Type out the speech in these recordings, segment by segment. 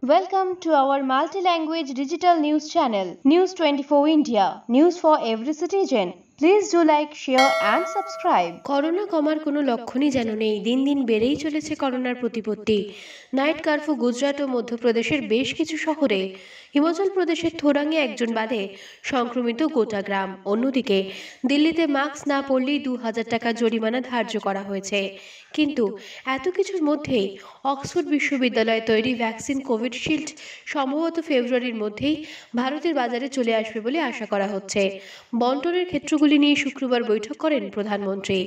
Welcome to our multi-language digital news channel, News 24 India. News for every citizen. Please do like, share and subscribe. Corona কমার কোনো লক্ষণই যেন নেই। দিন দিন বেড়েই চলেছে করোনার প্রতিপত্তি। নাইট কারফিউ গুজরাট ও মধ্যপ্রদেশের বেশ কিছু শহরে, হিমাচল প্রদেশের থোরাঙে একজন বাদে সংক্রমিত গোটা গ্রাম। অন্যদিকে দিল্লিতে মাস্ক না পরলেই 2000 টাকা জরিমানা ধার্য করা হয়েছে। কিন্তু এত কিছুর মধ্যেই অক্সফোর্ড বিশ্ববিদ্যালয়ে তৈরি ভ্যাকসিন কোভিশিল্ড সম্ভবত ফেব্রুয়ারির মধ্যেই ভারতের বাজারে চলে আসবে বলে আশা করা হচ্ছে। বন্টনের ক্ষেত্রগুলি নিয়ে শুক্রবার বৈঠক করেন প্রধানমন্ত্রী।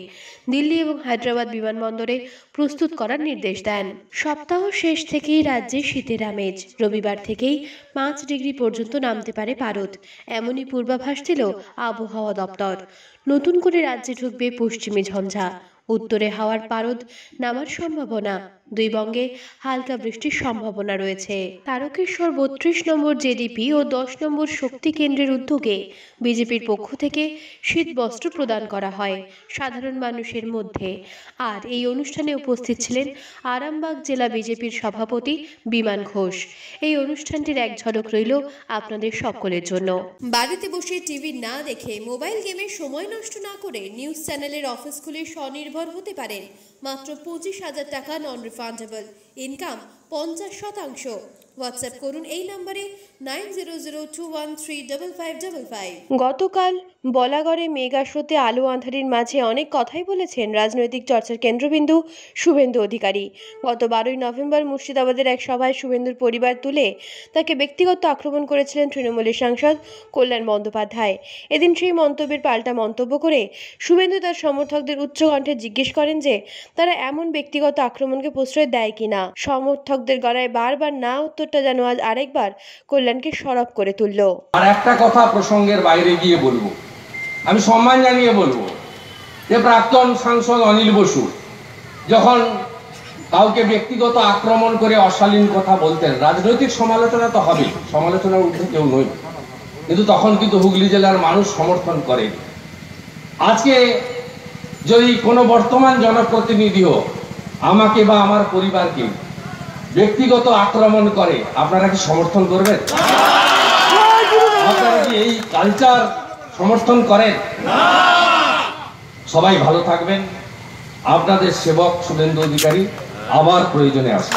দিল্লি এবং হায়দ্রাবাদ বিমানবন্দরে প্রস্তুত করার নির্দেশ দেন। সপ্তাহ শেষ থেকেই রাজ্যে শীতের আমেজ। রবিবার থেকেই 5 ডিগ্রি পর্যন্ত নামতে পারে পারদ, এমনই পূর্বাভাস দিল আবহাওয়া দপ্তর। নতুন করে রাজ্যে ঢুকবে পশ্চিমী ঝঞ্ঝা। উত্তরে হাওয়ার পারদ নামার সম্ভাবনা। দুই বঙ্গে হালকা বৃষ্টির সম্ভাবনা রয়েছে। তারকেশ্বর 32 নম্বর জেডিপি ও 10 নম্বর শক্তি কেন্দ্রের উদ্যোগে বিজেপির পক্ষ থেকে শীত বস্ত্র প্রদান করা হয় সাধারণ মানুষের মধ্যে। আর এই অনুষ্ঠানে উপস্থিত ছিলেন আরামবাগ জেলা বিজেপির সভাপতি বিমান ঘোষ। এই অনুষ্ঠানটির এক ঝলক রইল আপনাদের সকলের জন্য। বাড়িতে বসে টিভি না দেখে মোবাইল গেমে সময় নষ্ট না করে নিউজ চ্যানেলের অফিস খুলে স্বনির্ভর হতে পারেন। মাত্র 25,000 টাকা নন রিফান্ডেবল, ইনকাম 50%। হোয়াটসঅ্যাপ করুন এই নম্বরে 9002135555। গতকাল বলাগড়ে মেগা শোতে আলো আঁধারির মাঝে অনেক কথাই বলেছেন রাজনৈতিক চর্চার কেন্দ্রবিন্দু শুভেন্দু অধিকারী। গত 12ই নভেম্বর মুর্শিদাবাদের এক সভায় শুভেন্দুর পরিবার তুলে তাকে ব্যক্তিগত আক্রমণ করেছিলেন তৃণমূলের সাংসদ কল্যাণ বন্দ্যোপাধ্যায়। এদিন সেই মন্তব্যের পাল্টা মন্তব্য করে শুভেন্দু তার সমর্থকদের উচ্চকণ্ঠে জিজ্ঞেস করেন যে তারা এমন ব্যক্তিগত আক্রমণকে প্রশ্রয় দেয় কিনা। সমর্থকদের গলায় বারবার না উত্তরটা যেন আজ আরেকবার কল্যাণকে সরব করে তুলল। আর একটা কথা প্রসঙ্গের বাইরে গিয়ে বলবো, আমি সম্মান জানিয়ে বলবো যে প্রাক্তন সাংসদ অনিল বসু যখন কাউকে ব্যক্তিগত আক্রমণ করে অশালীন কথা বলতেন, রাজনৈতিক সমালোচনা তো হবে, সমালোচনার ঊর্ধ্বে কেউ নয়, কিন্তু তখন কিন্তু হুগলি জেলার মানুষ সমর্থন করে। আজকে যদি কোনো বর্তমান জনপ্রতিনিধিও আমাকে বা আমার পরিবারকে ব্যক্তিগত আক্রমণ করে, আপনারা কি সমর্থন করবেন? আপনারা কি এই কালচার সমর্থন করেন? সবাই ভালো থাকবেন। আপনাদের সেবক শুভেন্দু অধিকারী আবার প্রয়োজনে আসে।